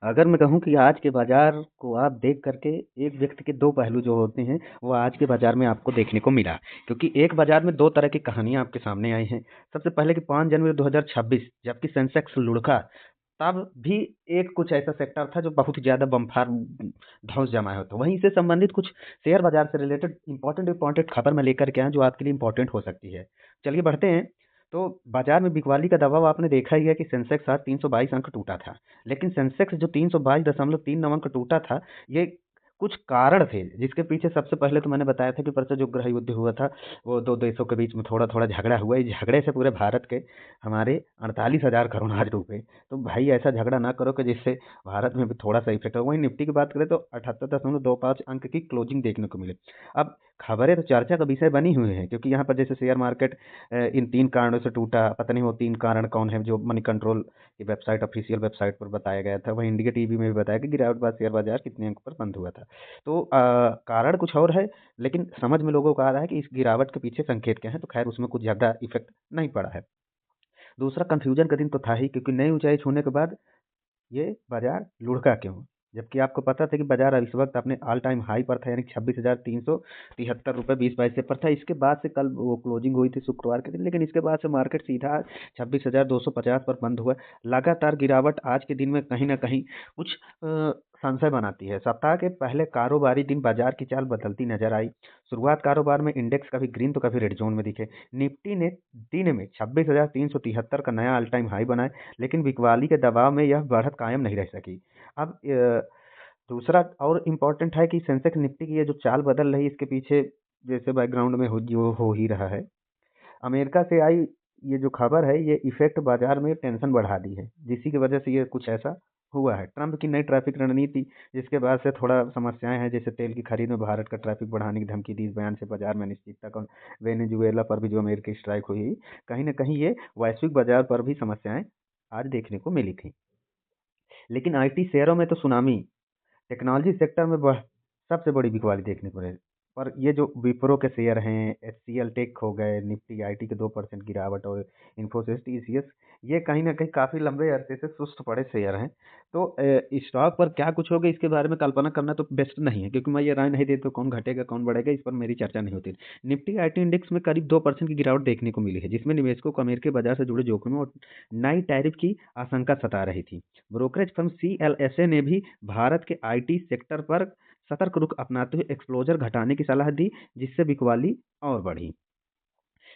अगर मैं कहूँ कि आज के बाज़ार को आप देख कर के एक व्यक्ति के 2 पहलू जो होते हैं, वो आज के बाज़ार में आपको देखने को मिला। क्योंकि एक बाज़ार में 2 तरह की कहानियाँ आपके सामने आई हैं। सबसे पहले कि 5 जनवरी 2026 जबकि सेंसेक्स लुढ़का, तब भी एक कुछ ऐसा सेक्टर था जो बहुत ही ज़्यादा बम्पर धौंस जमाया होता। वहीं इससे संबंधित कुछ शेयर बाज़ार से रिलेटेड इम्पोर्टेंट खबर मैं लेकर के आया जो आपके लिए इम्पोर्टेंट हो सकती है। चलिए बढ़ते हैं। तो बाज़ार में बिकवाली का दबाव आपने देखा ही है कि सेंसेक्स आज 322 अंक टूटा था। लेकिन सेंसेक्स जो 322.39 अंक टूटा था, ये कुछ कारण थे, जिसके पीछे सबसे पहले तो मैंने बताया था कि परसों जो गृह युद्ध हुआ था, वो 2 देशों के बीच में थोड़ा-थोड़ा झगड़ा हुआ। इस झगड़े से पूरे भारत के हमारे 48,000 करोड़ आज डूबे। तो भाई ऐसा झगड़ा ना करो कि जिससे भारत में भी थोड़ा-सा इफ़ेक्ट हो। वहीं निफ्टी की बात करें तो 78.25 अंक की क्लोजिंग देखने को मिली। अब खबरें तो चर्चा का विषय बनी हुई हैं, क्योंकि यहाँ पर जैसे शेयर मार्केट इन 3 कारणों से टूटा। पता नहीं वो 3 कारण कौन है, जो मनी कंट्रोल की वेबसाइट, ऑफिशियल वेबसाइट पर बताया गया था। वहीं इंडिया टीवी में भी बताया कि गिरावट बाद शेयर बाजार कितने अंक पर बंद हुआ था। तो कारण कुछ और है, लेकिन समझ में लोगों को आ रहा है कि इस गिरावट के पीछे संकेत क्या है। तो खैर उसमें कुछ ज़्यादा इफेक्ट नहीं पड़ा है। दूसरा, कंफ्यूजन का दिन तो था ही, क्योंकि नई ऊंचाई छूने के बाद ये बाजार लुढ़का क्यों? जबकि आपको पता था कि बाजार अब इस वक्त अपने ऑल टाइम हाई पर था, यानी 26,373 रुपये 20 पैसे पर था। इसके बाद से कल वो क्लोजिंग हुई थी शुक्रवार के दिन, लेकिन इसके बाद से मार्केट सीधा 26,250 पर बंद हुआ। लगातार गिरावट आज के दिन में कहीं ना कहीं कुछ संशय बनाती है। सप्ताह के पहले कारोबारी दिन बाजार की चाल बदलती नजर आई। शुरुआत कारोबार में इंडेक्स कभी ग्रीन तो कभी रेड जोन में दिखे। निफ्टी ने दिन में 26,373 का नया ऑल टाइम हाई बनाया, लेकिन बिकवाली के दबाव में यह बढ़त कायम नहीं रह सकी। अब दूसरा और इम्पोर्टेंट है कि सेंसेक्स निफ्टी की ये जो चाल बदल रही है, इसके पीछे जैसे बैकग्राउंड में हो ही रहा है। अमेरिका से आई ये जो खबर है, ये इफेक्ट बाजार में टेंशन बढ़ा दी है, जिसी की वजह से ये कुछ ऐसा हुआ है। ट्रंप की नई ट्रैफिक रणनीति, जिसके बाद से थोड़ा समस्याएं हैं, जैसे तेल की खरीद में भारत का ट्रैफिक बढ़ाने की धमकी दी। इस बयान से बाजार में अनिश्चितता का, वेनेजुएला पर भी जो अमेरिकी स्ट्राइक हुई, कहीं ना कहीं ये वैश्विक बाजार पर भी समस्याएं आज देखने को मिली थी। लेकिन आईटी शेयरों में तो सुनामी, टेक्नोलॉजी सेक्टर में सबसे बड़ी बिकवाली देखने को रही। पर ये जो विप्रो के शेयर हैं, एचसीएल टेक हो गए, निफ्टी आईटी के 2% गिरावट, और इन्फोसिस टीसीएस, ये कहीं ना कहीं काफी लंबे अरसे से सुस्त पड़े शेयर हैं। तो स्टॉक पर क्या कुछ होगा इसके बारे में कल्पना करना तो बेस्ट नहीं है, क्योंकि मैं ये राय नहीं देता कौन घटेगा कौन बढ़ेगा, इस पर मेरी चर्चा नहीं होती। निफ्टी आईटी इंडेक्स में करीब 2% की गिरावट देखने को मिली है, जिसमें निवेशकों को अमेरिकी बाजार से जुड़े जोखिमों और नई टैरिफ की आशंका सता रही थी। ब्रोकरेज फर्म सीएलएसए ने भी भारत के आईटी सेक्टर पर सतर्क रुख अपनाते हुए एक्सपोजर घटाने की सलाह दी, जिससे बिकवाली और बढ़ी।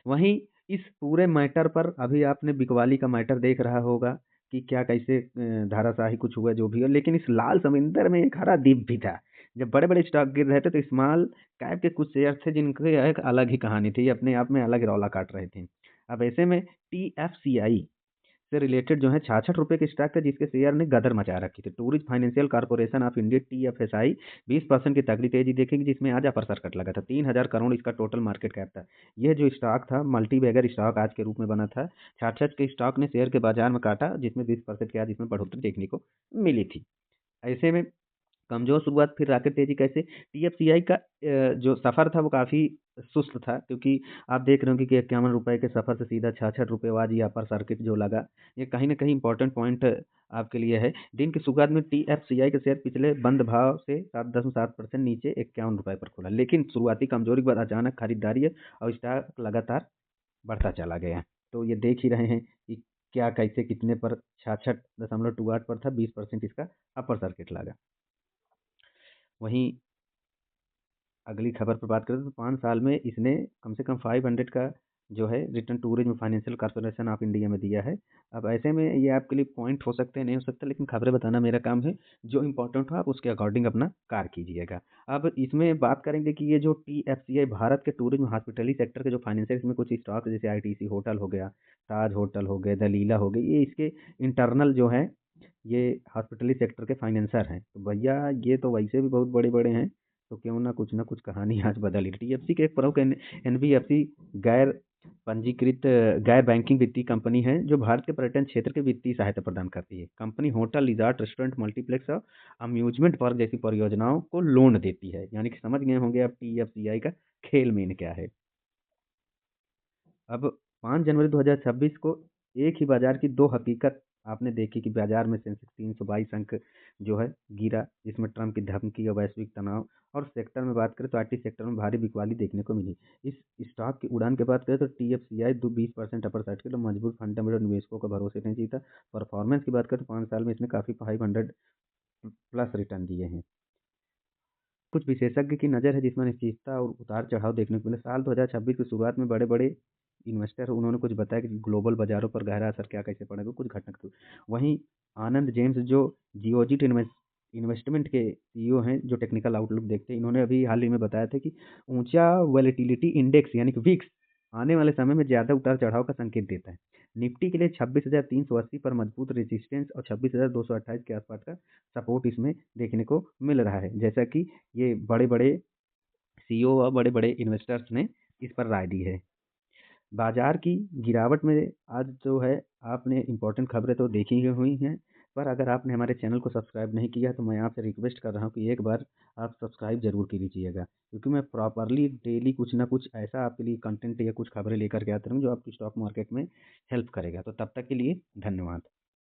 वहीं इस पूरे मैटर पर अभी आपने बिकवाली का मैटर देख रहा होगा कि क्या कैसे धाराशाही कुछ हुआ जो भी हो, लेकिन इस लाल समुंदर में एक हरा द्वीप भी था। जब बड़े बड़े स्टॉक गिर रहे थे तो स्मॉल कैप के कुछ शेयर थे जिनकी एक अलग ही कहानी थी, ये अपने आप में अलग रौला काट रहे थे। अब ऐसे में टीएफसीआई से रिलेटेड जो है 66 रुपये के स्टॉक थे, जिसके शेयर ने गदर मचा रखी थी। Tourist financial corporation of India TFSI 20% की तगड़ी तेजी देखेगी, जिसमें आज अपर सर्किट लगा था। 3,000 करोड़ इसका टोटल मार्केट कैप था। यह जो स्टॉक था मल्टी बैगर स्टॉक आज के रूप में बना था। 66 के स्टॉक ने शेयर के बाजार में काटा, जिसमें 20% की आज इसमें बढ़ोतरी देखने को मिली थी। ऐसे में कमजोर शुरुआत फिर रॉकेट तेजी कैसे? टीएफसीआई का जो सफ़र था वो काफ़ी सुस्त था, क्योंकि आप देख रहे होंगे कि 51 रुपए के सफ़र से सीधा 66 रुपये आज ये अपर सर्किट जो लगा, ये कहीं ना कहीं इंपॉर्टेंट पॉइंट आपके लिए है। दिन की शुरुआत में टीएफसीआई के शेयर पिछले बंद भाव से 7.7% नीचे 51 रुपए पर खुला, लेकिन शुरुआती कमजोरी के बाद अचानक खरीदारी है और स्टॉक लगातार बढ़ता चला गया। तो ये देख ही रहे हैं कि क्या कैसे कितने पर 66.28 पर था, 20% इसका अपर सर्किट लगा। वहीं अगली खबर पर बात करें तो 5 साल में इसने कम से कम 500 का जो है return tourism financial corporation of India में दिया है। अब ऐसे में ये आपके लिए पॉइंट हो सकते हैं, नहीं हो सकते, लेकिन खबरें बताना मेरा काम है। जो इंपॉर्टेंट हो आप उसके अकॉर्डिंग अपना कार्य कीजिएगा। अब इसमें बात करेंगे कि ये जो टीएफसीआई भारत के टूरिज्म हॉस्पिटली सेक्टर के जो फाइनेंशियल, इसमें कुछ स्टॉक जैसे आईटीसी होटल हो गया, ताज होटल हो गए, दलीला हो गई, ये इसके इंटरनल जो है ये हॉस्पिटली सेक्टर के फाइनेंसर हैं। तो भैया ये तो वैसे भी बहुत बड़े बड़े हैं, तो क्यों ना कुछ कहानी आज बदल ही। टीएफसी के एक प्रमुख एनबीएफसी गैर पंजीकृत गैर बैंकिंग वित्तीय कंपनी है, जो भारत के पर्यटन क्षेत्र के वित्तीय सहायता प्रदान करती है। Company hotel, resort, restaurant, multiplex और अम्यूजमेंट पार्क जैसी परियोजनाओं को लोन देती है। यानी कि समझ गए होंगे आप टीएफसीआई का खेल मेन क्या है। अब 5 जनवरी 2026 को एक ही बाजार की दो हकीकत आपने देखी कि बाजार में सेंसेक्स 322 अंक जो है गिरा, जिसमें ट्रंप की धमकी और वैश्विक तनाव। और सेक्टर में बात करें तो आईटी सेक्टर में भारी बिकवाली देखने को मिली। इस स्टॉक की उड़ान की बात करें तो टीएफसीआई 20% अपर साइड के लिए मजबूत फंडामेंटल निवेशकों का भरोसे नहीं जीता। परफॉर्मेंस की बात करें तो 5 साल में इसने काफ़ी 500 प्लस रिटर्न दिए हैं। कुछ विशेषज्ञ की नज़र है जिसमें अनिश्चितता और उतार चढ़ाव देखने को मिला। साल 2026 की शुरुआत में बड़े बड़े इन्वेस्टर उन्होंने कुछ बताया कि ग्लोबल बाजारों पर गहरा असर क्या कैसे पड़ेगा, कुछ घटना तो। वहीं आनंद जेम्स जो जियोजिट इन्वेस्टमेंट के सीईओ हैं, जो टेक्निकल आउटलुक देखते हैं, इन्होंने अभी हाल ही में बताया था कि ऊंचा वॉलेटिलिटी इंडेक्स यानी कि विक्स आने वाले समय में ज़्यादा उतार चढ़ाव का संकेत देता है। निफ्टी के लिए 26,380 पर मजबूत रेजिस्टेंस और 26,228 के आसपास का सपोर्ट इसमें देखने को मिल रहा है, जैसा कि ये बड़े बड़े सीईओ और बड़े बड़े इन्वेस्टर्स ने इस पर राय दी है। बाजार की गिरावट में आज जो है आपने इम्पोर्टेंट खबरें तो देखी ही हुई हैं, पर अगर आपने हमारे चैनल को सब्सक्राइब नहीं किया तो मैं आपसे रिक्वेस्ट कर रहा हूँ कि एक बार आप सब्सक्राइब ज़रूर कर लीजिएगा, क्योंकि मैं प्रॉपरली डेली कुछ ना कुछ ऐसा आपके लिए कंटेंट या कुछ खबरें लेकर के आता रहूँ जो आपकी स्टॉक मार्केट में हेल्प करेगा। तो तब तक के लिए धन्यवाद।